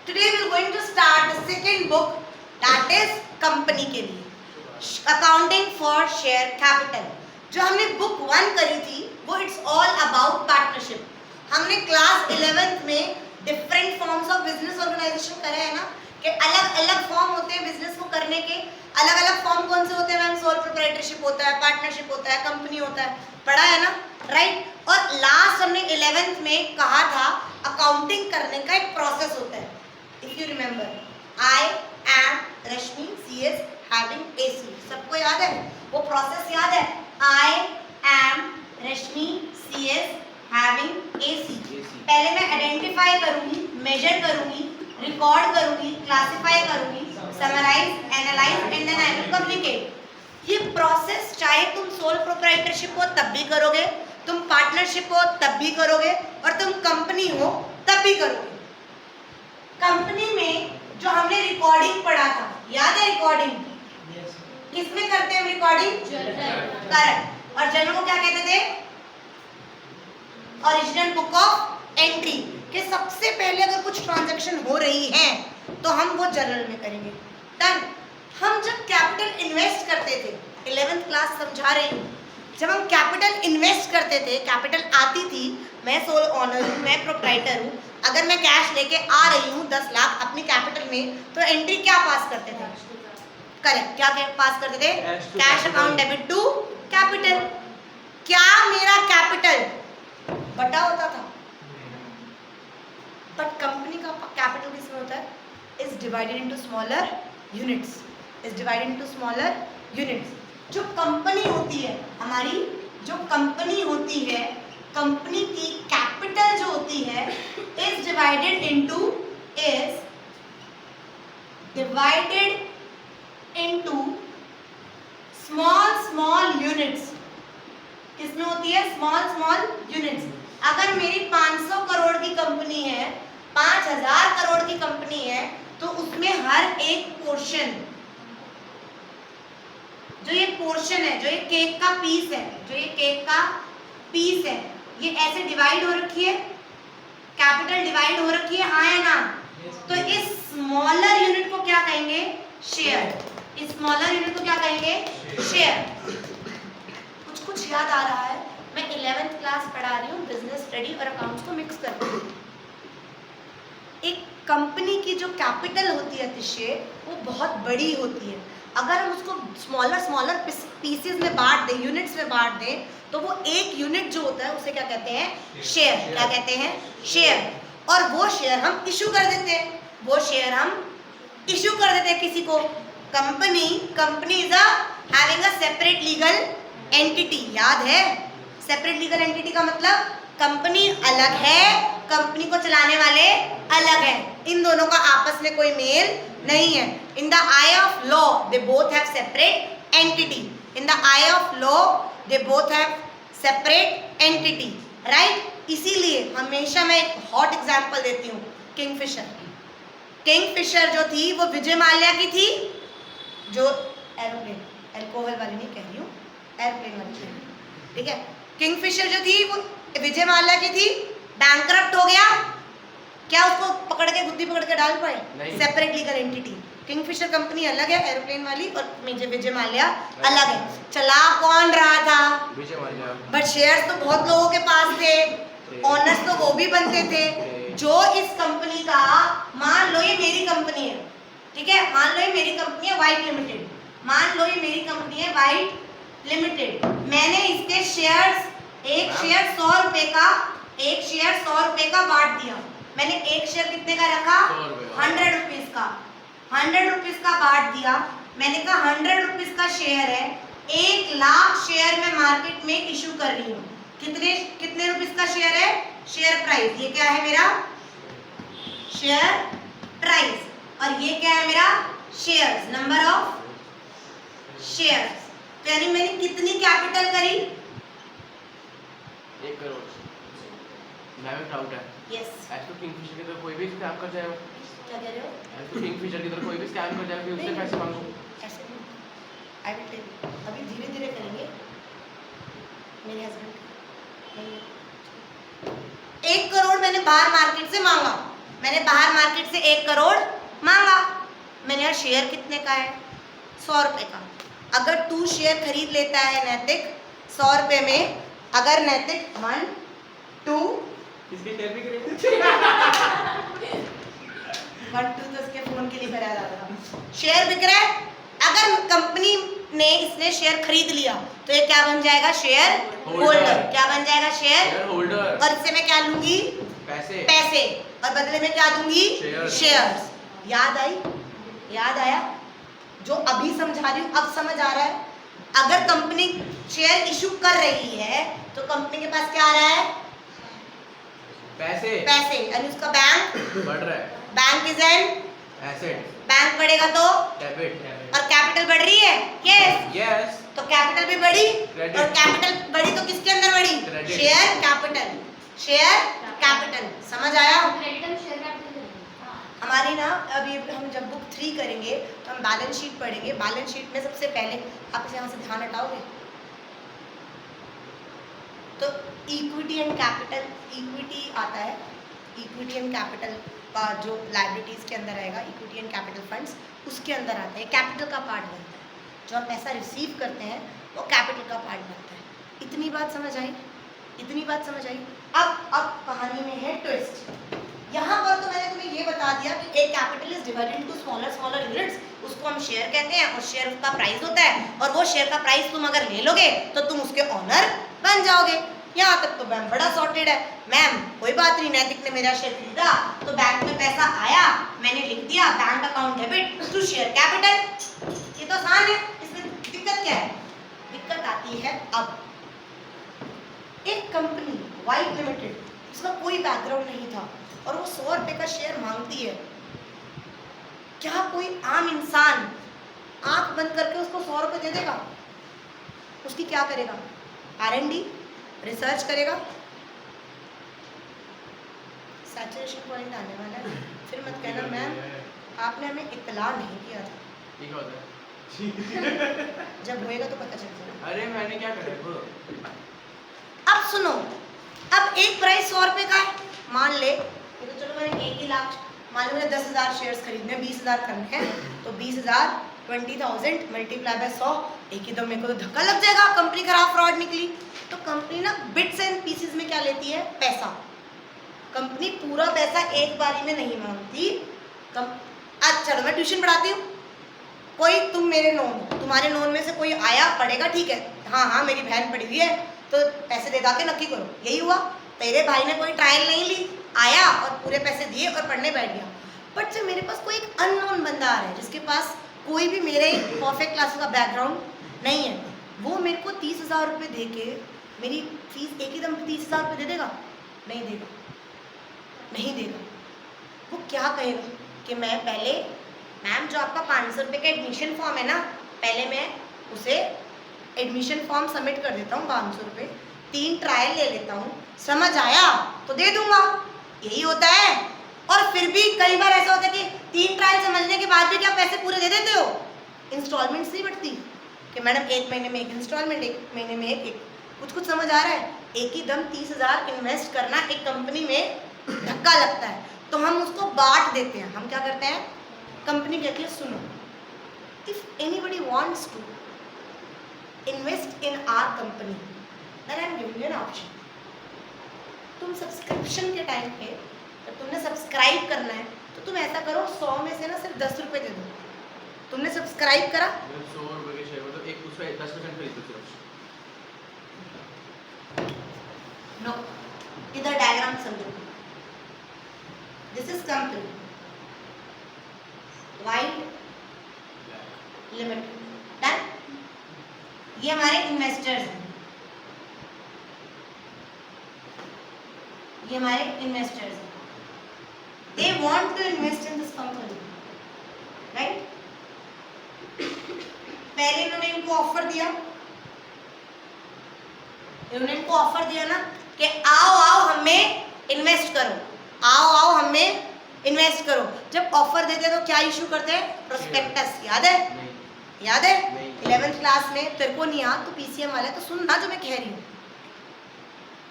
Today we are going to start the second book, that is company के लिए, accounting for share capital. जो हमने book 1 करी थी वो इट्स ऑल अबाउट पार्टनरशिप। हमने क्लास 11th में different forms of business organisation करे है ना, कि अलग अलग फॉर्म होते हैं बिजनेस को करने के। अलग अलग फॉर्म कौन से होते हैं मैम? सोल प्रोप्राइटरशिप होता है, पार्टनरशिप होता है, कंपनी होता है, पढ़ा है ना, राइट। और लास्ट हमने 11th में कहा था अकाउंटिंग करने का एक प्रोसेस होता है। If you remember, I am Rashmi CS having AC, सबको याद है वो प्रोसेस? याद है? I am Rashmi CS having AC। पहले मैं आइडेंटिफाई करूंगी, मेजर करूंगी, रिकॉर्ड करूंगी, क्लासिफाई करूंगी, summarise, analyse and then I will communicate. ये प्रोसेस चाहे तुम सोल प्रोप्राइटरशिप हो तब भी करोगे, तुम पार्टनरशिप हो तब भी करोगे, और तुम कंपनी हो तब भी करोगे। कंपनी में जो हमने रिकॉर्डिंग पढ़ा था, याद है रिकॉर्डिंग? किसमें करते हैं रिकॉर्डिंग? करेक्ट। और जर्नल को क्या कहते थे? Original book of entry. कि सबसे पहले अगर कुछ ट्रांजैक्शन हो रही है तो हम वो जर्नल में करेंगे। डन। हम जब कैपिटल इन्वेस्ट करते थे, 11th क्लास समझा रही हूँ, जब हम कैपिटल इन्वेस्ट करते थे, कैपिटल आती थी, मैं सोल ओनर हूँ, मैं प्रोप्राइटर हूँ, अगर मैं कैश लेके आ रही हूँ 10 लाख अपनी कैपिटल में, तो एंट्री क्या पास करते थे? करेक्ट, क्या पास करते थे? Cash account debit to capital. क्या मेरा कैपिटल बटा होता था? बट कंपनी का कैपिटल किसमें होता है? Is divided into smaller units, is divided into smaller units. जो कंपनी होती है हमारी, जो कंपनी होती है, कंपनी की कैपिटल जो होती है is divided into small units. किसमें होती है? Small units. अगर मेरी 500 करोड़ की कंपनी है, 5000 करोड़ की कंपनी है, तो उसमें हर एक पोर्शन, जो ये पोर्शन है, जो ये केक का पीस है, जो ये केक का पीस है, ये ऐसे डिवाइड हो रखी है, कैपिटल डिवाइड हो रखी है, हाँ या ना? तो इस स्मॉलर यूनिट को क्या कहेंगे? शेयर। इस स्मॉलर यूनिट को क्या कहेंगे? शेयर। कुछ याद आ रहा है? मैं 11th क्लास पढ़ा रही हूँ, बिजनेस स्टडी और अकाउंट्स को मिक्स कर रही हूँ। एक कंपनी की जो कैपिटल होती है तिशे, वो बहुत बड़ी होती है। अगर हम उसको स्मॉलर पीसेस में बांट दें, यूनिट्स में बांट दें, तो वो एक यूनिट जो होता है उसे क्या कहते हैं? शेयर। क्या कहते हैं? शेयर। और वो शेयर हम इशू कर देते हैं, वो शेयर हम इशू कर देते हैं किसी को। Company is having a separate legal entity. याद है? सेपरेट लीगल एंटिटी का मतलब कंपनी अलग है, कंपनी को चलाने वाले अलग हैं, इन दोनों का आपस में कोई मेल नहीं है। In the I of law they both have separate entity. In the I of law they both have separate entity, right. इसीलिए हमेशा मैं एक हॉट एग्जांपल देती हूँ, किंगफिशर। किंगफिशर जो थी वो विजय माल्या की थी, जो एरोप्लेन, अल्कोहल वाली नहीं कह रही हूँ, एयरप्लेन वाली कह रही हूँ, ठीक है। किंगफिशर जो थी वो विजय माल्या की थी, बैंकरप्ट हो गया, क्या उसको पकड़ के गुद्दी पकड़ के डाल पाए? Separate legal entity. Kingfisher company अलग है, एरोप्लेन वाली, और विजय माल्या अलग है। चला कौन रहा था? विजय माल्या। बट शेयर्स तो बहुत लोगों के पास थे, ओनर्स तो वो भी बनते थे। जो इस कंपनी का, मान लो ये मेरी कंपनी है, ठीक है, मान लो ये मेरी कंपनी है वाइट लिमिटेड, मान लो ये मेरी कंपनी है वाइट लिमिटेड। मैंने इसके शेयर्स, एक शेयर 100 रुपए का, एक शेयर 100 रुपए का बांट दिया। मैंने एक शेयर कितने का रखा? 100 रुपीज का, 100 रुपीज का बांट दिया। मैंने कहा 100 रुपीज का शेयर है, 1 लाख शेयर मैं मार्केट में इशू कर रही हूँ। कितने रुपीज का शेयर है? शेयर प्राइस, ये क्या है मेरा? Share price. और ये क्या है मेरा? Shares, number of shares. यानी मैंने कितनी कैपिटल करी? 1 करोड़। मैं भी डाउट है। यस। ऐसे किंगफिशर की तरह कोई भी स्कैम कर जाएगा। क्या कह रहे हो? ऐसे किंगफिशर की तरह कोई भी स्कैम कर जाएगा, फिर उससे पैसे मांगो। ऐसे नहीं, आई विल टेल यू, अभी धीरे धीरे करेंगे। मेरे हस्बैंड 1 करोड़ मैंने बाहर मार्केट से मांगा, मैंने बाहर मार्केट से 1 करोड़ मांगा, मैंने यार शेयर कितने का है, 100 रुपए का। अगर तू शेयर खरीद लेता है नैतिक 100 रुपए में, अगर नैतिक 1 2 किसके शेयर भी खरीदे? 1 2 तो उसके फोन के लिए कराया जाता था। शेयर बिक रहा है, अगर कंपनी ने इसने शेयर खरीद लिया तो ये क्या बन जाएगा, शेयर होल्डर। क्या बन जाएगा, शेयर होल्डर। और इससे मैं क्या लूंगी, पैसे, और बदले में क्या दूंगी, शेयर्स। याद आई, याद आया? जो अभी समझा रही हूँ अब समझ आ रहा है? अगर कंपनी शेयर इशू कर रही है तो कंपनी के पास क्या आ रहा है, पैसे, यानी उसका बैंक बढ़ रहा है। Bank is an asset. Bank बढ़ेगा तो डेबिट। और कैपिटल बढ़ रही है, यस। तो कैपिटल भी बढ़ी, Credit. और कैपिटल बढ़ी तो किसके अंदर बढ़ी, Credit. Share capital, share capital. समझ आया? हमारी ना अभी हम जब बुक 3 करेंगे तो हम बैलेंस शीट पढ़ेंगे। बैलेंस शीट में सबसे पहले आप इसे यहाँ से ध्यान हटाओगे तो इक्विटी एंड कैपिटल, इक्विटी आता है, इक्विटी एंड कैपिटल का जो लायबिलिटीज के अंदर आएगा, इक्विटी एंड कैपिटल फंड्स उसके अंदर आते हैं, कैपिटल का पार्ट बनता है। जो हम पैसा रिसीव करते हैं वो कैपिटल का पार्ट बनता है। इतनी बात समझ आई, इतनी बात समझ आई? अब कहानी में है ट्विस्ट। यहाँ पर तो मैंने तुम्हें ये बता दिया कि एक capital is divided into smaller units, उसको हम शेयर कहते हैं, और शेयर का प्राइस होता है, और वो शेयर का प्राइस तुम अगर ले लोगे तो तुम उसके ऑनर बन जाओगे। यहाँ तक तो मैम बड़ा सॉर्टेड है। मैम कोई बात नहीं, नैतिक ने मेरा शेयर खरीदा तो बैंक में पैसा आया, मैंने लिख दिया bank account debit to share capital. ये तो आसान है, इसमें दिक्कत क्या है? दिक्कत आती है अब एक कंपनी वाइट लिमिटेड, उसका कोई बैकग्राउंड नहीं था और वो 100 रुपए का शेयर मांगती है। क्या कोई आम इंसान आंख बंद करके उसको 100 रुपए दे देगा? उसकी क्या करेगा? R&D रिसर्च करेगा, सैचुरेशन पॉइंट आने वाला है, फिर मत कहना मैम आपने हमें इत्तला नहीं किया था। ठीक होता है। जब होएगा तो पता चल जाएगा। अरे मैंने क्या करा वो? अब सुनो, अब एक प्राइस 100 रुपए का है, मान ले ये तो चलो मैंने 1 ही लाख, मान लो मुझे 10,000 शेयर्स खरीदने, 20,000 करने हैं, तो 20,000 20,000 मल्टीप्लाई बाय 100, एक ही दम मेरे को तो धक्का लग जाएगा, कंपनी खराब फ्रॉड निकली। तो कंपनी ना बिट्स एंड पीसेस में क्या लेती है, पैसा। कंपनी पूरा पैसा एक बारी में नहीं मांगती। आज चलो मैं ट्यूशन पढ़ाती हूँ, कोई तुम मेरे नोन हो, तुम्हारे नोन में से कोई आया पढ़ेगा, ठीक है, हाँ मेरी बहन पढ़ी हुई है तो पैसे दे दा के नक्की करो, यही हुआ। तेरे भाई ने कोई ट्रायल नहीं ली, आया और पूरे पैसे दिए और पढ़ने बैठ गया। बट जब मेरे पास कोई एक अननोन बंदा आ रहा है जिसके पास कोई भी मेरे परफेक्ट क्लास का बैकग्राउंड नहीं है, वो मेरे को 30,000 रुपये दे के मेरी फीस एक ही दम 30,000 रुपये दे देगा? नहीं देगा, नहीं देगा। वो क्या कहेगा कि मैं पहले, मैम जो आपका 500 रुपये का एडमिशन फॉर्म है ना, पहले मैं उसे एडमिशन फॉर्म सबमिट कर देता हूँ 500 रुपये, 3 ट्रायल ले लेता हूँ, समझ आया तो दे दूंगा। यही होता है। और फिर भी कई बार ऐसा होता है कि 3 ट्रायल समझने के बाद भी क्या पैसे पूरे दे देते हो? इंस्टॉलमेंट्स नहीं बढ़ती कि मैडम 1 महीने में 1 इंस्टॉलमेंट, 1 महीने में एक कुछ समझ आ रहा है? एक ही दम 30,000 इन्वेस्ट करना एक कंपनी में धक्का लगता है, तो हम उसको बांट देते हैं। हम क्या करते हैं, कंपनी कहती है सुनो, if anybody wants to invest in our company then I am giving you an option. तुम सब्सक्रिप्शन के टाइम पे जब तुमने सब्सक्राइब करना है तो तुम ऐसा करो, 100 में से ना सिर्फ 10 रुपये दे दो। तुमने सब्सक्राइब करा, 100 रुपए के शेयर मतलब एक उसका 10% खरीद दो सिर्फ। नो, इधर डायग्राम समझो। This is company white limited, done. ये हमारे इन्वेस्टर्स हैं, ये हमारे इन्वेस्टर्स हैं। They want to invest in this company, right. पहले इन्होंने इनको ऑफर दिया, इन्होंने इनको ऑफर दिया ना कि आओ हमें इन्वेस्ट करो, आओ हमें इन्वेस्ट करो। जब ऑफर देते हैं तो क्या इशू करते हैं, प्रोस्पेक्टस। याद है? याद है? 11th क्लास में तेरे को नहीं याद, तो PCM वाला है तो सुन ना जो मैं कह रही हूँ।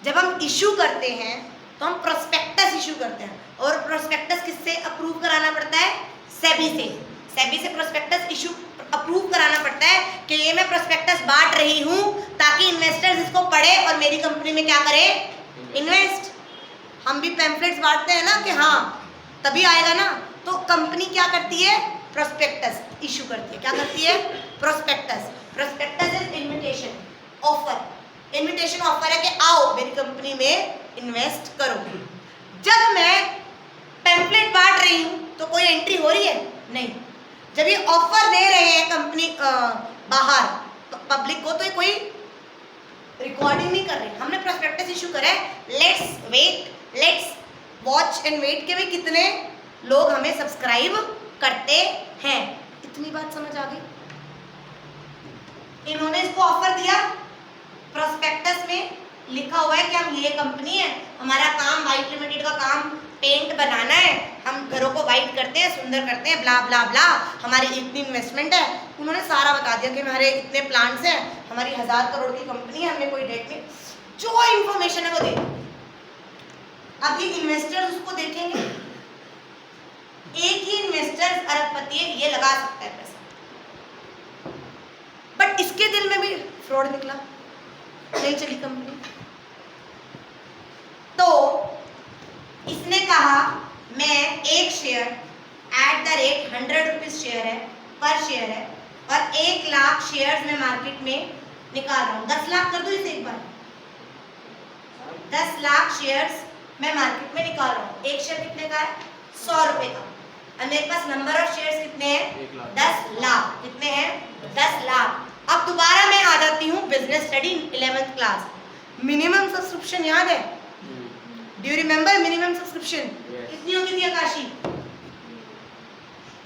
जब हम इशू करते हैं तो हम प्रोस्पेक्टस इशू करते हैं, और प्रोस्पेक्टस किससे अप्रूव कराना पड़ता है? सेबी से। सेबी से प्रोस्पेक्टस इशू अप्रूव कराना पड़ता है कि ये मैं प्रोस्पेक्टस बांट रही हूँ ताकि इन्वेस्टर्स इसको पढ़े और मेरी कंपनी में क्या करे? इन्वेस्ट। हम भी पैम्फलेट्स बांटते हैं ना कि हाँ तभी आएगा ना, तो कंपनी क्या करती है? प्रोस्पेक्टस इशू करती है। क्या करती है? Prospectus. Prospectus is invitation offer. Invitation offer है कि आओ मेरी कंपनी में इन्वेस्ट करो। जब मैं पैम्फलेट बांट रही हूँ तो कोई एंट्री हो रही है? नहीं। जब ये ऑफर दे रहे हैं कंपनी बाहर पब्लिक को, तो ये कोई रिकॉर्डिंग नहीं कर रहे। हमने प्रोस्पेक्टस इशू करा है, let's wait, let's watch and wait के भी कितने लोग हमें सब्सक्राइब करते हैं। इतनी बात समझ आ गई? इन्होंने इसको ऑफर दिया, प्रोस्पेक्टस में लिखा हुआ है कि हम ये कंपनी है, हमारा काम वाइट लिमिटेड का काम पेंट बनाना है, हम घरों को वाइट करते हैं, सुंदर करते हैं, ब्ला ब्ला ब्ला, हमारी इतनी इन्वेस्टमेंट है। उन्होंने सारा बता दिया कि हमारे इतने प्लांट्स हैं, हमारी 1000 करोड़ की कंपनी है, हमने कोई डेट नहीं, जो इंफॉर्मेशन है वो दे। अब ये इन्वेस्टर्स उसको देखेंगे, एक ही इन्वेस्टर अरबपति है, ये लगा सकता है पैसा, बट इसके दिल में भी फ्रॉड निकला, नहीं चली कंपनी। तो इसने कहा मैं एक शेयर @ 100 रुपीज शेयर है, पर शेयर है, और 1 लाख शेयर्स में मार्केट में निकाल रहा हूँ। 10 लाख कर दो इसे एक बार, 10 लाख शेयर्स मैं मार्केट में निकाल रहा हूँ। एक शेयर कितने का है? 100 रुपए का। और मेरे पास नंबर ऑफ शेयर्स कितने हैं? 10 लाख। कितने हैं? 10 लाख। अब दोबारा मैं आ जाती हूँ business study 11th class. Minimum subscription याद है? Do you remember minimum subscription? कितनी होती थी आकाशी?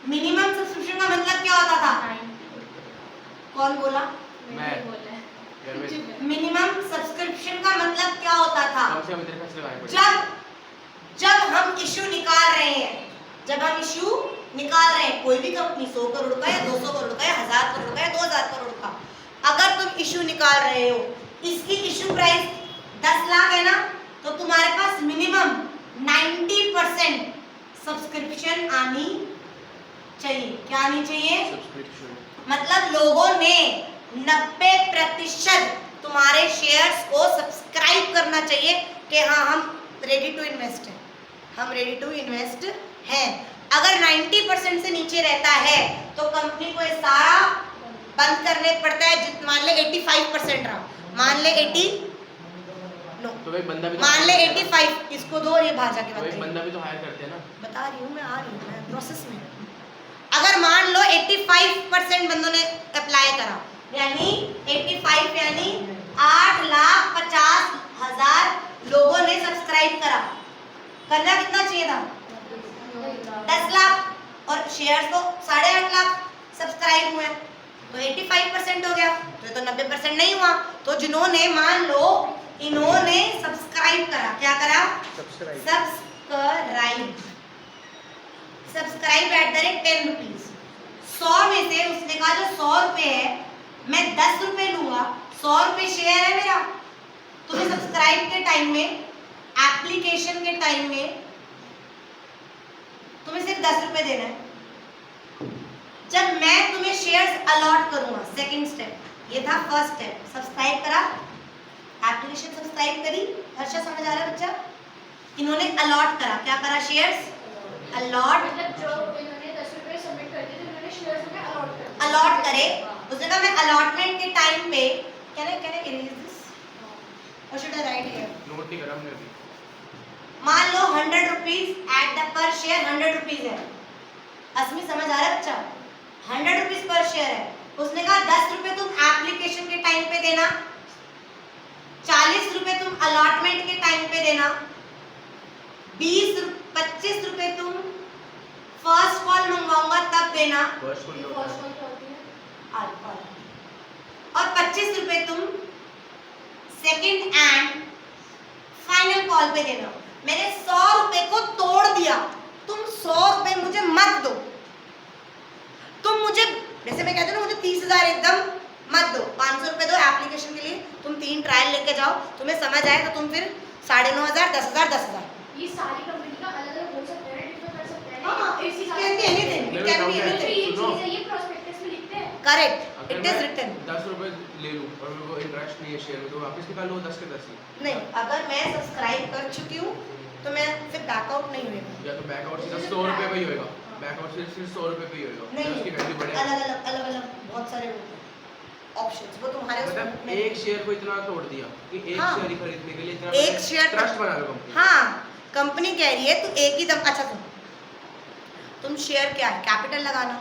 मिनिमम सब्सक्रिप्शन का मतलब क्या होता था? कौन बोला? मैं। मिनिमम सब्सक्रिप्शन का मतलब क्या होता था? जब हम इशू निकाल रहे हैं, जब हम इशू निकाल रहे हैं, कोई भी कंपनी 100 करोड़ का या 200 करोड़ का या 1000 करोड़ का या 2000 करोड़ का, अगर तुम इशू निकाल रहे हो, इसकी इशू प्राइस 10 लाख है ना, तो तुम्हारे पास मिनिमम 90% सब्सक्रिप्शन आनी चाहिए। क्या आनी चाहिए? सब्सक्रिप्शन। मतलब लोगों ने 90% तुम्हारे शेयर्स को सब्सक्राइब करना चाहिए कि हाँ हम रेडी टू इन्वेस्ट हैं, हम रेडी टू इन्वेस्ट हैं। अगर 90% से नीचे रहता है तो कंपनी को ये सारा बंद करने पड़ता है। मान ले 85% रहा, मान ले 80 नो, तो एक बंदा भी मान ले 85, इसको दो और ये बाहर जाके तो एक बंदा भी तो हायर करते हैं ना। बता रही हूँ मैं, आ रही हूँ मैं प्रोसेस में। अगर मान लो 85% बंदों ने अप्लाई करा, यानी 85 यानी 8,50,000 लोगों ने सब्सक्राइब करा। करना कितना चाहिए था? 10 लाख, और शेयर तो 8.5 लाख सब्सक्राइब हुए, तो 85% हो गया, तो ये तो 90% नहीं हुआ। तो जिन्होंने मान लो इन्होंने सब्सक्राइब करा, क्या करा? Subscribe @ 10 rupees. 100 में से उसने कहा जो 100 रुपए है मैं 10 रुपए लूंगा, 100 रुपए शेयर है मेरा। तुम्हें सब्सक्राइब के टाइम में, एप्लीकेशन के टाइम में तुम्हें सिर्फ 10 रुपए देना है। जब मैं तुम्हें शेयर्स अलॉट करूंगा, सेकंड स्टेप ये था। फर्स्ट स्टेप सब्सक्राइब करा, एप्लीकेशन सब्सक्राइब करी, हर्षा समझ आ रहा है बच्चा? इन्होंने अलॉट करा, क्या करा? शेयर्स अलॉट, मतलब जो इन्होंने 10 रुपए सबमिट कर दिए, तो इन्होंने शेयर्स में अलॉट करे। उसने कहा मैं अलॉटमेंट के टाइम पे कैन आई इरेज दिस और should I right here? Note नहीं करा हमने अभी। मान लो 100 रुपीज एट द पर शेयर 100 रुपीज है। असमी समझ आ रहा है बच्चा? 100 रुपीज पर शेयर है। उसने कहा 10 रुपए तुम एप्लीकेशन के टाइम पे देना, 40 रुपए तुम अलॉटमेंट के टाइम पे देना, 25 रुपए तुम फर्स्ट कॉल मंगवाऊंगा तब देना, फर्स्ट कॉल होती है, और 25 रुपए तुम सेकंड एंड फाइनल कॉल पे देना। मैंने 100 रुपए को तोड़ दिया, तुम 100 रुपए मुझे मत दो। तुम मुझे, जैसे मैं कहती हूँ ना, मुझे 30,000 एकदम मत दो, 500 रुपए दो एप्लीकेशन के लिए। तुम 3 ट्रायल लेके जाओ, तुम्हें समझ आए तो तुम फिर 9,500, 10,000, 10,000। ये सारी कंपनी का अलग-अलग हो सकता है, डिफर कर सकता है ना? हाँ, इसी it सारी- can be anything, it can be तो anything। ये सुनो। चीज़ है, ये prospectus में लिखते हैं। Correct, अगर it is मैं written। 10 रुपए ले लूँ और मेरे को इंटरेस्ट नहीं है शेयर में, तो वापस निकाल लूँ 10 के 10 ही। नहीं, अगर मैं सब्सक्राइब कर चुकी हूँ तो मैं फिर बैकआउट नहीं होएगा। या तो बैकआउट सीधा 100 रुपए पे ही होएगा, बैकआउट सिर्फ 100 रुपए पे ही होएगा, नहीं, उसकी वैल्यू बढ़ेगी। अलग-अलग बहुत सारे ऑप्शंस, वो तुम्हारे मतलब उसमें एक शेयर को इतना तोड़ दिया कि एक हाँ। शेयर ही खरीदने के लिए इतना एक शेयर ट्रस्ट बना लो कंपनी। हाँ, कंपनी कह रही है तू एक ही दम, अच्छा तुम शेयर क्या है, कैपिटल लगाना।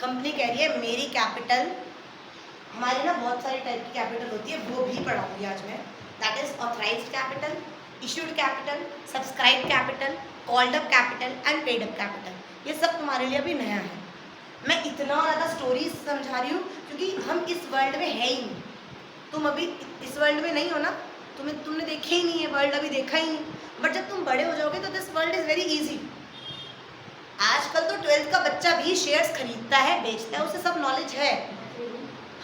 कंपनी कह रही है मेरी कैपिटल, हमारी ना बहुत सारी टाइप की कैपिटल होती है, वो भी पढ़ाऊंगी आज मैं। That is authorised capital, issued capital, subscribe capital, called up capital and paid up capital. ये सब तुम्हारे लिए अभी नया है। मैं इतना ज़्यादा स्टोरीज समझा रही हूँ क्योंकि हम इस वर्ल्ड में है ही नहीं। तुम अभी इस वर्ल्ड में नहीं हो ना, तुमने देखे ही नहीं है वर्ल्ड, अभी देखा ही नहीं। बट जब तुम बड़े हो जाओगे तो this world is very easy. आजकल तो 12th का बच्चा भी शेयर्स खरीदता है, बेचता है, उसे सब नॉलेज है।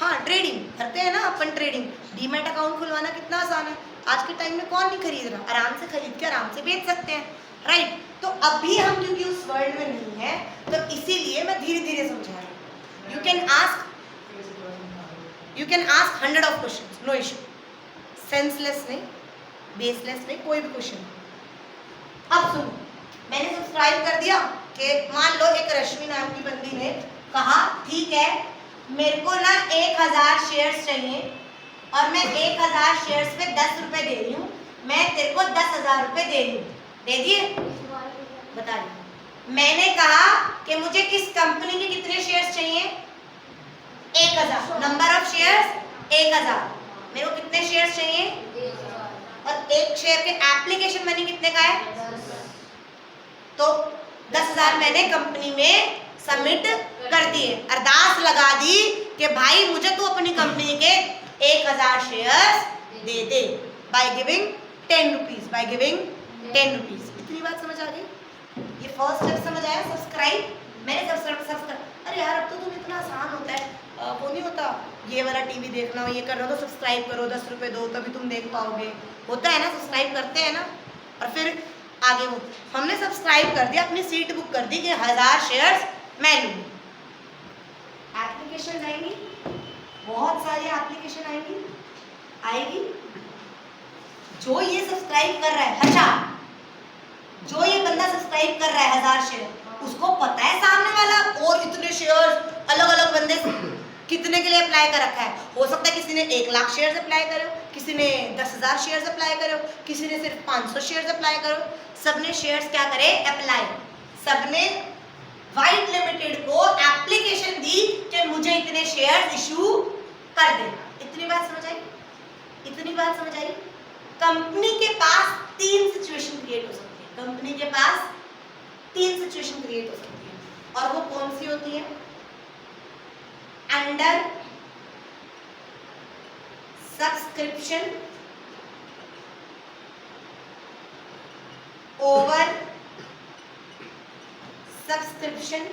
हाँ, ट्रेडिंग करते हैं ना अपन, ट्रेडिंग डीमैट अकाउंट खुलवाना कितना आसान है। आज के टाइम में कौन नहीं खरीद रहा, आराम से खरीद के आराम से बेच सकते हैं, राइट। तो अभी हम क्योंकि उस वर्ल्ड में नहीं है तो इसीलिए मैं धीरे धीरे समझा रही हूँ। You can ask 100 of question, no issue. Senseless नहीं, बेसलेस नहीं, कोई भी क्वेश्चन। अब सुनो, मैंने सब्सक्राइब कर दिया कि मान लो एक रश्मि नाम की बंदी ने कहा ठीक है मेरे को ना 1000 शेयर्स चाहिए और मैं 1000 शेयर्स पे 10 रुपए दे रही हूँ, मैं तेरे को 10,000 रुपए दे रही हूँ, दे दिए? बता दी। मैंने कहा कि मुझे किस कंपनी के कितने शेयर्स चाहिए, 1000, नंबर ऑफ शेयर्स 1000, मेरे को कितने शेयर्स चाहिए, और एक शेयर के एप्लीकेशन मनी कितने का है, तो 10,000 मैंने कंपनी में सबमिट कर दिए, अरदास लगा दी कि भाई मुझे तू अपनी कंपनी के 1000 shares they they by giving 10 rupees, by giving 10 rupees. इतनी बात समझ आ गई? ये फर्स्ट स्टेप समझ आया? सब्सक्राइब, मैंने सब्सक्राइब, अरे यार अब तो तुम इतना आसान होता है, वो नहीं होता ये वाला टीवी देखना हो, ये कर रहे हो तो सब्सक्राइब करो, 10 रुपए दो तभी तुम देख पाओगे, होता है ना, सब्सक्राइब करते हैं ना, और फिर आगे वो हमने सब्सक्राइब कर दिया, अपनी सीट बुक कर दी कि 1000 शेयर्स मैं लूँगी। एप्लीकेशन आएंगी, बहुत सारी एप्लीकेशन आएगी। जो ये सब्सक्राइब कर रहा है, अच्छा जो ये बंदा सब्सक्राइब कर रहा है 1000 शेयर, उसको पता है सामने वाला और इतने शेयर्स अलग अलग बंदे कितने के लिए अप्लाई कर रखा है। हो सकता है किसी ने 1 लाख शेयर्स अप्लाई करो, किसी ने 10,000 शेयर्स अप्लाई करो, किसी ने सिर्फ 500 शेयर्स अप्लाई करो, सबने शेयर्स क्या करे, अप्लाई। सबने वाइट लिमिटेड को एप्लीकेशन दी कि मुझे इतने शेयर्स इशू कर दे। इतनी बात समझ आई? इतनी बात समझ आई? कंपनी के पास 3 सिचुएशन क्रिएट हो सकती है, कंपनी के पास 3 सिचुएशन क्रिएट हो सकती है, और वो कौन सी होती है? Under subscription, over subscription,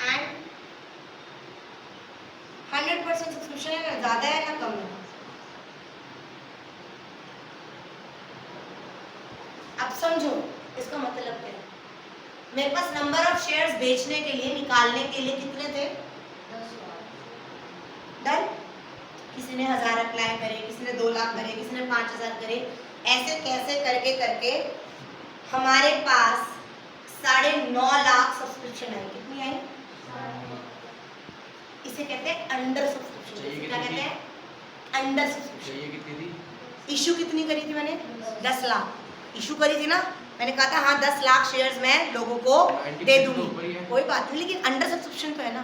and 100% subscription है ना, ज्यादा है ना कम है। अब समझो इसका मतलब क्या है। मेरे पास नंबर ऑफ शेयर्स बेचने के लिए, निकालने के लिए कितने थे? 10। किसी ने 1000 अप्लाई करे, किसी ने 2 लाख करे, किसी ने 5000 करे, ऐसे कैसे करके करके हमारे पास 9.5 लाख सब्सक्रिप्शन आई। कितनी आई? इसे कहते हैं अंडर सब्सक्रिप्शन। क्या कहते हैं? Under subscription. कितनी थी? इशू कितनी करी थी मैंने? 10 लाख इशू करी थी ना। मैंने कहा था हाँ 10 लाख शेयर्स मैं लोगों को दे दूंगी, कोई बात नहीं, लेकिन अंडर सब्सक्रिप्शन तो है ना।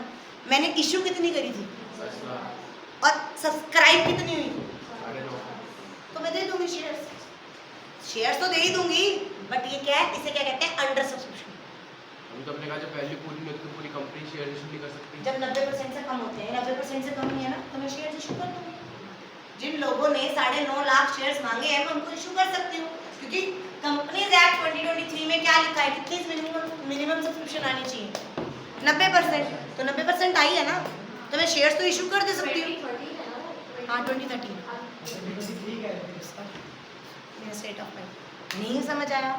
मैंने इशू कितनी करी थी 10 लाख और सब्सक्राइब कितनी हुई थी, 9.5। तो मैं दे दूंगी शेयर्स। शेयर्स तो दे ही दूंगी, बट ये क्या है, इसे क्या कहते हैं? Under subscription. हम तो अपने कहा जब वैल्यू पूरी नहीं होती तो पूरी कंपनी शेयर इशू नहीं कर सकती। जब 90% से कम होते हैं, 90% से कम ही है ना, तो मैं शेयर्स इशू कर दूंगी। जिन लोगों ने 9.5 लाख शेयर्स मांगे हैं मैं उनको इशू कर सकती हूँ, क्योंकि कंपनीज एक्ट 2023 में क्या लिखा है, कितनी मिनिमम सब्सक्रिप्शन आनी चाहिए? 90%। तो 90% आई है ना, तो मैं शेयर्स तो इशू कर दे सकती हूँ। हाँ 2013 मेरा स्टेट ऑफ माइंड नहीं समझ आया।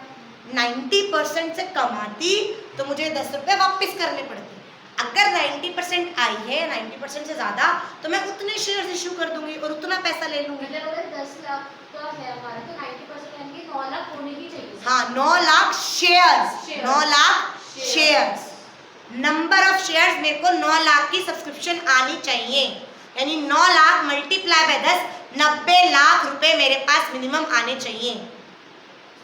90% से कम आती तो मुझे 10 रुपये वापस करने पड़ते। अगर 90% आई है, 90% से ज़्यादा, तो मैं उतने शेयर्स इशू कर दूंगी और उतना पैसा ले लूंगी। मतलब अगर 10 लाख का है हमारा तो 90% यानी कि 9 लाख होने ही चाहिए। हाँ 9 lakh shares, 9 lakh shares, number of shares मेरे को 9 लाख की सब्सक्रिप्शन आनी चाहिए, यानी 9 लाख मल्टीप्लाई बाय 10, 90 लाख रुपए मेरे पास मिनिमम आने चाहिए।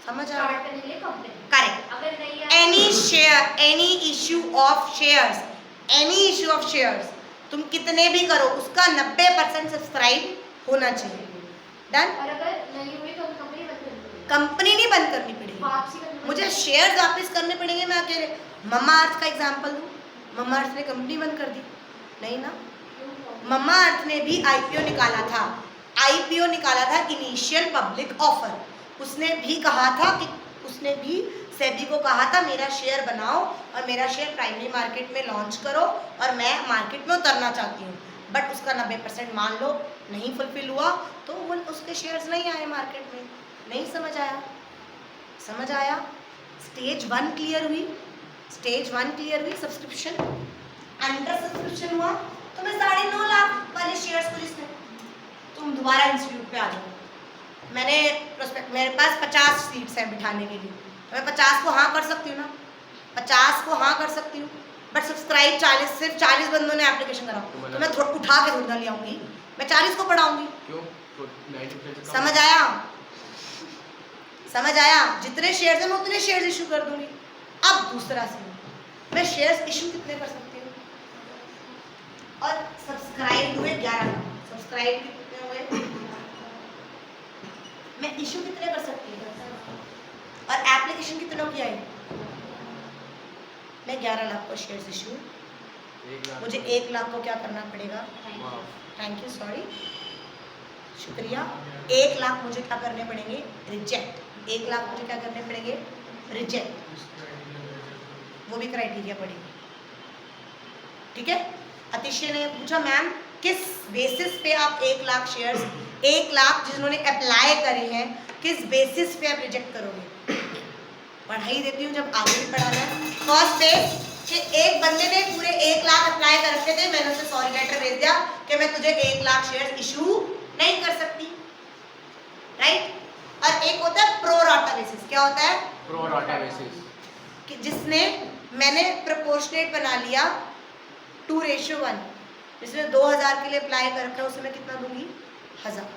समझ आ रहा है? स्टार्ट करने के लिए कंपनी करेक्ट। अगर नहीं आया any share, any issue of shares, any issue of shares तुम कितने भी करो उसका 90% सब्सक्राइब होना चाहिए। डन। और अगर नहीं हुई तो कंपनी बंद करनी पड़ेगी। कंपनी नहीं बंद करनी पड़ेगी, वापसी करनी पड़ेगी। मुझे शेयर्स वापस करने पड़ेंगे। मैं अकेले मम्मा अर्थ का एग्जांपल दूं, मम्मा अर्थ ने कंपनी बंद कर दी नहीं ना। मम्मा अर्थ ने भी आईपीओ निकाला था, आईपीओ निकाला था इनिशियल पब्लिक ऑफर। उसने भी कहा था कि उसने भी सेबी को कहा था मेरा शेयर बनाओ और मेरा शेयर प्राइमरी मार्केट में लॉन्च करो और मैं मार्केट में उतरना चाहती हूँ, बट उसका 90% मान लो नहीं फुलफिल हुआ तो वो उसके शेयर्स नहीं आए मार्केट में। नहीं समझ आया? समझ आया? स्टेज 1 क्लियर हुई, स्टेज 1 क्लियर हुई। सब्सक्रिप्शन अंडर सब्सक्रिप्शन हुआ तो मैं 9.5 लाख वाले शेयर्स को जिसने तुम दोबारा इंस्टीट्यूट पे आ जाओ, मैंने प्रोस्पेक्ट मेरे पास 50 सीट्स हैं बिठाने के लिए, तो मैं 50 को हाँ कर सकती हूँ ना, 50 को हाँ कर सकती हूँ, बट सब्सक्राइब 40, सिर्फ 40 बंदों ने एप्लीकेशन करा तो मैं उठा के थोड़ा ले आऊँगी, मैं 40 को पढ़ाऊँगी। क्यों? तो 90% से कम। समझ आया? समझ आया? जितने शेयर्स हैं मैं उतने शेयर्स इशू कर दूंगी। अब दूसरा सीन, मैं शेयर्स इशू कितने कर सकती हूँ? और सब्सक्राइब हुए 11, सब्सक्राइब कितने हुए? मैं इशू कितने कर सकती हूँ? और एप्लीकेशन कितनों की आई? मैं 11 लाख को शेयर्स इशू, 1 लाख। मुझे 1 लाख को क्या करना पड़ेगा? वाह। थैंक यू, सॉरी, शुक्रिया। 1 लाख मुझे क्या करने पड़ेंगे? रिजेक्ट। 1 लाख मुझे क्या करने पड़ेंगे? रिजेक्ट। वो भी क्राइटेरिया पड़ेगी, ठीक है। अतिशय ने पूछा मैम किस बेसिस पे आप 1 लाख शेयर्स, 1 लाख जिन्होंने अप्लाई करे हैं किस बेसिस पे आप रिजेक्ट करोगे? पढ़ाई देती हूँ जब आगे भी पढ़ाना है। फर्स्ट बेस कि एक बंदे ने पूरे 1 लाख अप्लाई कर रखे थे, मैंने उसे सॉरी लेटर भेज दिया कि मैं तुझे 1 लाख शेयर्स इशू नहीं कर सकती, राइट। और एक होता है प्रो राटा बेसिस। क्या होता है? प्रो राटा बेसिस, कि जिसने मैंने प्रोपोर्शनेट बना लिया 2:1, जिसने 2000 के लिए अप्लाई कर रखा है उसे मैं कितना दूंगी? 1000।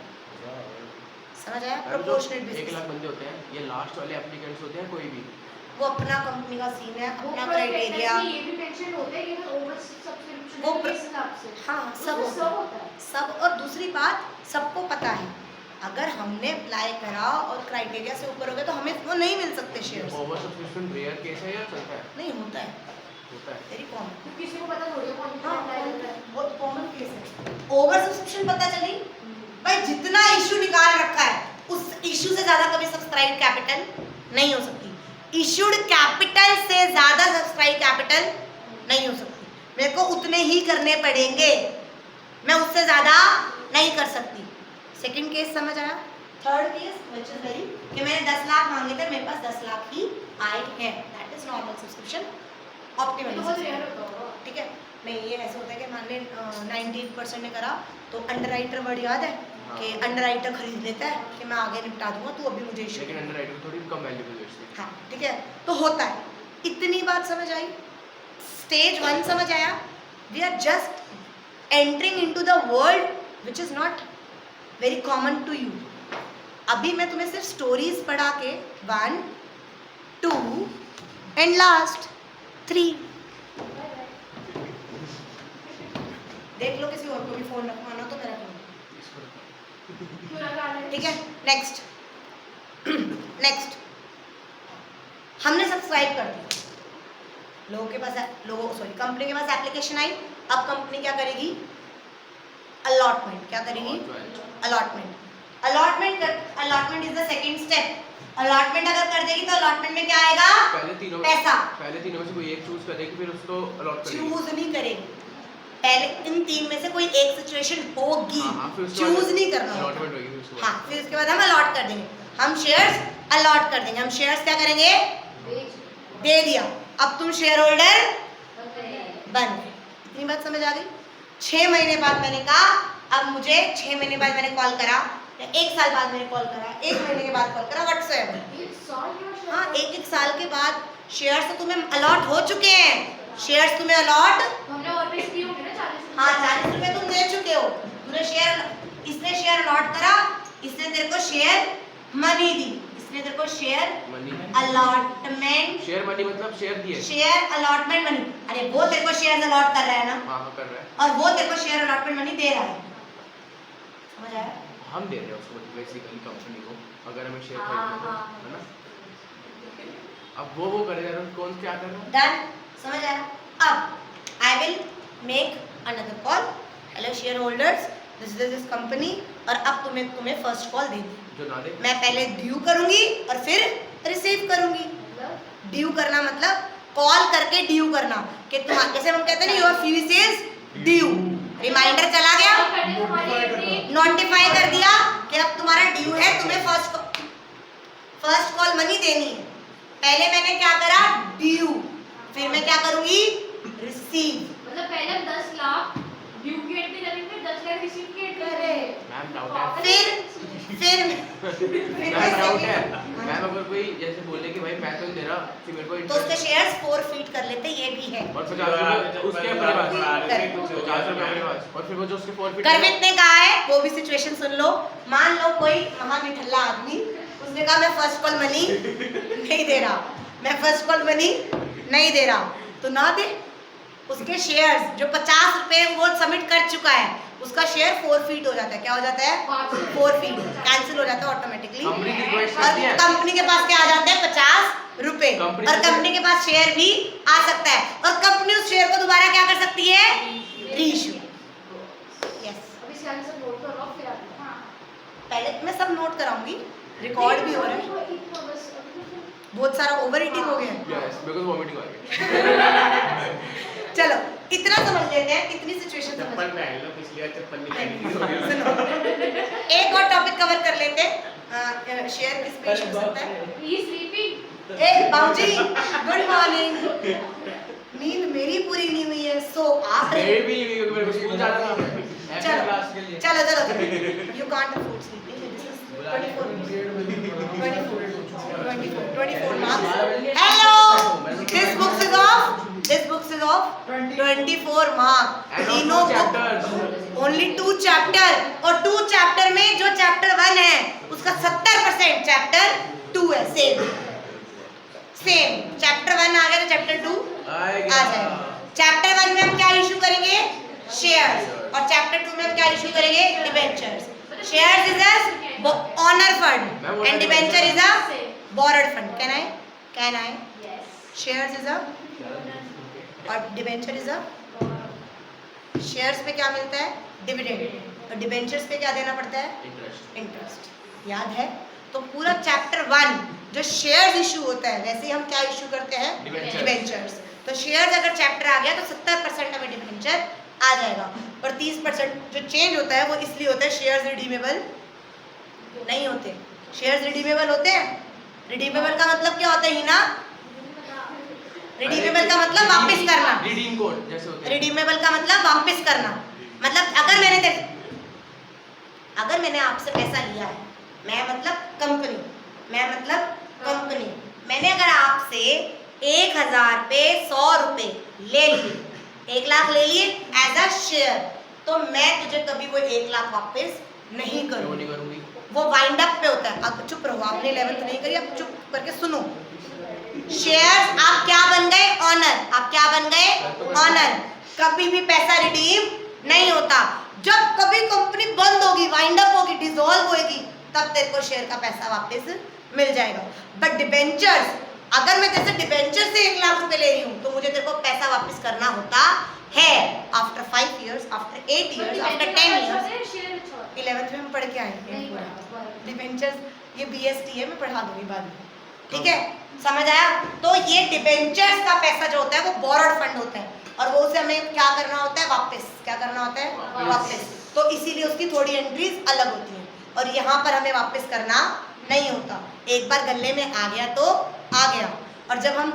समझ आया? Proportionate 1 basis. लाख बंदे होते हैं, ये लास्ट वाले एप्लीकेंट्स होते हैं कोई भी। वो अपना कंपनी का सीन है, वो अपना prospectus क्राइटेरिया। में ये भी मेंशन होता है कि अगर ओवर सब्सक्रिप्शन वो है तो इस हिसाब से हाँ सब उसमें सब होता है। सब। और दूसरी बात, सबको पता है अगर हमने अप्लाई करा और क्राइटेरिया से ऊपर हो गया तो हमें वो नहीं मिल सकते shares. Over subscription rare case है या चलता है? नहीं होता है, होता है। Very common. क्योंकि किसी को पता थोड़ी है कौन कितना हाँ अप्लाई करता है। बहुत कॉमन केस है। ओवर सब्सक्रिप्शन पता चली भाई, जितना इशू निकाल रखा है उस इशू से ज्यादा कभी सब्सक्राइब कैपिटल नहीं हो सकती। इशूड कैपिटल से ज्यादा सब्सक्राइब कैपिटल नहीं हो सकती। मेरे को उतने ही करने पड़ेंगे, मैं उससे ज्यादा नहीं कर सकती। सेकंड केस समझ आया? Third case which is very कि मैंने 10 लाख मांगे थे, मेरे पास 10 लाख ही आए हैं, दैट इज नॉर्मल सब्सक्रिप्शन, तो ऑप्टिमल बहुत रेयर होता होगा। ठीक है। नहीं ये ऐसा होता है कि मान ले 90% ने करा तो अंडरराइटर वर्ड याद है कि अंडरराइटर खरीद लेता है कि मैं आगे निपटा दूंगा, तू अभी मुझे इशू। लेकिन अंडरराइटर थोड़ी कम वैल्यूएबल बेचते हैं। हाँ ठीक है, तो होता है। इतनी बात समझ आई? स्टेज 1 समझ आया? We are just entering into the world which is not very common to you. अभी मैं तुम्हें सिर्फ स्टोरीज पढ़ा के 1, 2 एंड लास्ट 3 देख लो। किसी और को भी फोन रखवाना तो मैं रखूंगी, पूरा गाना ठीक है। नेक्स्ट नेक्स्ट हमने सब्सक्राइब कर दिया, लोगों के पास कंपनी के पास एप्लीकेशन आई। अब कंपनी क्या करेगी? अलॉटमेंट। क्या करेगी? Allotment. Allotment is the second step. Allotment अगर कर देगी तो अलॉटमेंट में क्या आएगा? पहले तीनों पैसा। में से कोई एक चूज करेगी, फिर उसको अलॉट करेगी। चूज नहीं करेगी, पहले इन तीन में से कोई एक सिचुएशन होगी, फिर उसके बाद चूज नहीं करना होता। allotment होगी फिर उसके बाद। हाँ, फिर उसके बाद हम अलॉट कर देंगे, हम शेयर्स अलॉट कर देंगे। हम शेयर्स क्या करेंगे, दे दिया, अब तुम शेयर होल्डर बन गए। इतनी बात समझ आ गई। 6 महीने बाद मैंने कहा, अब मुझे 6 महीने बाद मैंने कॉल करा, या 1 साल बाद मैंने कॉल करा, 1 महीने के बाद कॉल करा, व्हाट्सएप। हाँ, 1 साल के बाद शेयर्स तो तुम्हें अलॉट हो चुके हैं, शेयर्स तुम्हें अलॉट, हमने और भी दिए होंगे ना 40 हाँ 40 रुपए तुम दे चुके हो, तुमने शेयर, इसने शेयर अलॉट करा, इसने तेरे को शेयर मनी दी, इसने तेरे को share money, allotment, share money मतलब शेयर दिए। शेयर अलॉटमेंट मनी, अरे वो तेरे को शेयर अलॉट कर रहा है ना, हाँ कर रहा है, और वो तेरे को शेयर अलॉटमेंट मनी दे रहा है, समझ आया? हम दे रहे हैं उसको बेसिकली कंपनी को, अगर हमें शेयर हाँ, खरीदना हाँ। है ना। अब वो करेगा तो कौन क्या कर रहा है? डन, समझ आया? अब I will make another call, hello share holders, this is this company, और अब तुम्हें फर्स्ट कॉल दे दी, जो ना दे, मैं पहले ड्यू करूंगी और फिर रिसीव करूंगी। ड्यू करना मतलब कॉल करके ड्यू करना, कि तुम जैसे हम कहते हैं ना, your fees is due, reminder चला गया, नोटिफाई कर दिया कि अब तुम्हारा ड्यू है, तुम्हें फर्स्ट कॉल मनी देनी है। पहले मैंने क्या करा, ड्यू, फिर मैं क्या करूंगी, रिसीव। मतलब पहले हम 10 लाख ड्यू की एंट्री करेंगे, 10 लाख रिसीव की एंट्री करेंगे। मैम डाउट है, फिर मैम डाउट है, मैम अगर कोई जैसे बोले कि भाई मैं तो दे रहा, फिर मेरे को तो उसके शेयर्स फॉरफीट कर लेते, ये भी है। और 50 रुपए उसके अपने पास, 50 रुपए अपने पास, और फिर वो जो उसके फॉरफिट करमित ने कहा है, वो भी सिचुएशन सुन लो। मान लो कोई महानिठल्ला आदमी, उसने कहा मैं फर्स्ट कॉल मनी नहीं दे रहा, मैं फर्स्ट कॉल मनी नहीं दे रहा, तो ना दे। उसके शेयर्स जो 50 रुपए वो सबमिट कर चुका है, उसका शेयर फॉरफिट हो जाता है। क्या हो जाता है, फॉरफिट, कैंसिल हो जाता है ऑटोमेटिकली, कंपनी की रिक्वेस्ट और करती है, कंपनी के पास क्या आ जाते हैं, 50 रुपए, कंपनी और से- कंपनी के पास शेयर भी आ सकता है, और कंपनी उस शेयर को दोबारा क्या कर सकती है, रीइश्यू। यस, अभी इसके आगे सब नोट करो, फिर आगे। हाँ। पहले मैं सब नोट कराऊंगी, रिकॉर्ड भी हो रहा है। बहुत सारा ओवर ईटिंग हो गया है। यस बिकॉज़ वॉमिटिंग आ गई। चलो इतना समझ लेते हैं, इतनी सिचुएशन समझ चप्पल लेते पहन लो, पिछली बार चप्पल नहीं हैं। पहनी। सुनो, एक और टॉपिक कवर कर लेते हैं, शेयर किस पे इशू हो सकता है। He is sleeping. ए बाबूजी, गुड मॉर्निंग, नींद मेरी पूरी नहीं हुई है, सो आप मेरे भी क्योंकि मेरे को स्कूल जाना था एक्स्ट्रा क्लास के लिए। चलो you can't afford sleeping, 24 marks. Hello, this book is of 24 mark. तीनों book only 2 chapter, और 2 chapter में जो chapter 1 है उसका 70% chapter 2 है, सेम chapter 1 आ गया तो chapter 2 आ जाएगा। chapter 1 में हम क्या इशू करेंगे, शेयर्स, और chapter 2 में हम क्या इशू करेंगे, debentures. Shares is a owner fund and debenture is a borrowed fund. Can I? Yes. Shares is a, और डिबेंचर इज अ, शेयर्स पे क्या मिलता है, डिविडेंड, और डिबेंचर्स पे क्या देना पड़ता है, इंटरेस्ट। इंटरेस्ट। याद है? तो पूरा चैप्टर 1 जो शेयर्स इशू होता है, वैसे हम क्या इशू करते हैं, Debentures. डिबेंचर्स। तो शेयर्स अगर चैप्टर आ गया तो 70% हमें डिबेंचर आ जाएगा, और 30% जो चेंज होता है वो इसलिए होता है शेयर्स रिडीमेबल नहीं होते। शेयर्स रिडीमेबल होते हैं, रिडीमेबल का मतलब क्या होता है हिना, रिडीमेबल का मतलब वापस करना, रिडीम कोड जैसे होते हैं। रिडीमेबल का मतलब वापस करना, मतलब अगर मैंने आपसे पैसा लिया है, मैं मतलब कंपनी, मैंने अगर आपसे 1000 पे 100 रुपए ले लिए, 1 लाख ले लिए एज अ शेयर, तो मैं तुझे कभी वो 1 लाख वापस नहीं मैं वो करूंगी, नहीं करूंगी। वो वाइंड अप पे होता है। अब चुप रहो, आपने 11th नहीं करी, अब चुप करके सुनो। शेयर्स आप क्या बन गए, ऑनर, आप क्या बन गए, ऑनर। कभी भी पैसा रिडीम नहीं होता, जब कभी कंपनी बंद होगी, वाइंड अप होगी, डिसॉल्व होगी, तब तेरे को शेयर का पैसा वापस मिल जाएगा। बट डिबेंचर्स, अगर मैं जैसे डिबेंचर से 1 लाख रुपए ले रही हूँ तो मुझे तेरे को पैसा वापस करना होता है after 5 years, after 8 years, after 10 years। 11th में हम पढ़ के आएंगे पूरा डिबेंचर्स, ये BST है, मैं पढ़ा दूंगी बाद में, ठीक है। समझ आया? तो ये डिबेंचर्स का पैसा जो होता है वो बोरोड फंड होता है और वो उसे हमें क्या करना होता है, वापस। क्या करना होता है? वापस। तो इसीलिए उसकी थोड़ी एंट्रीज अलग होती हैं और यहाँ पर हमें वापस करना नहीं होता। एक बार गले में आ गया तो आ गया। और जब हम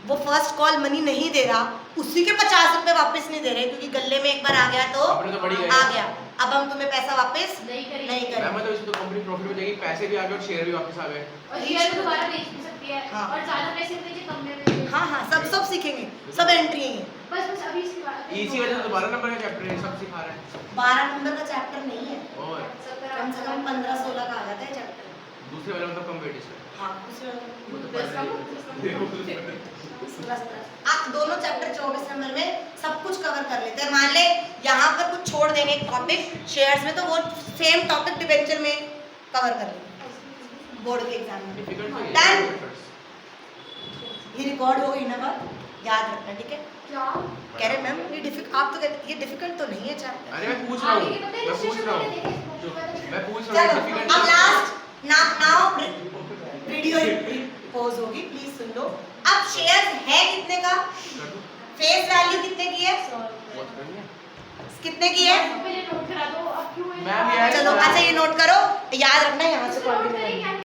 वो फर्स्ट कॉल मनी नहीं दे रहा, उसी के 50 रुपए वापस नहीं दे रहे क्योंकि गले में एक बार आ गया तो अपने तो बढ़ी गए। आ गया। अब हम तुम्हें पैसा वापस नहीं करेंगे। नहीं मैम करेंगे। मतलब इसमें तो कंपनी प्रॉफिट में जाएगी, पैसे भी आ गए और शेयर भी वापस आ गए। और शेयर को दोबारा बेच भी सकती है हाँ। और ज्यादा पैसे में बेचे, कम में बेचे। हाँ हाँ, सब सीखेंगे, सब एंट्री है। बस अभी इसके बाद इसी वजह से दोबारा नंबर का चैप्टर है, सब सिखा रहा है। 12 नंबर का चैप्टर नहीं है, और कम से कम 15-16 का आ जाता है चैप्टर। दूसरे वाला मतलब कंपटीशन। हाँ, दूसरे वो तो दस का आप दोनों चैप्टर 24 नंबर में सब कुछ कवर कर लेते हैं। मान ले यहाँ पर कुछ छोड़ देंगे एक टॉपिक शेयर्स में, तो वो सेम टॉपिक डिबेंचर में कवर कर लेंगे बोर्ड के एग्जाम में। डिफिकल्ट तो Done? है। ये रिकॉर्ड हो गई ना बात, याद रखना, ठीक है? क्या कह रहे मैम ये डिफिकल्ट, आप तो कहते ये डिफिकल्ट तो नहीं है चैप्टर। अरे मैं पूछ रहा हूँ, आगे के पता है मैं पूछ registration रहा मैंने हूँ, देखे, मैं पूछ रहा हूँ चलो डिफिकल्ट। अब लास्ट नाउ वीडियो पोज होगी, प्लीज सुन लो। अब शेयर्स है कितने का, फेस वैल्यू कितने की है, कितने की है? पहले नोट करा दो, अब क्यों मैम, ये चलो अच्छा ये नोट करो, याद रखना यहाँ से नोट कॉपी में करें क्या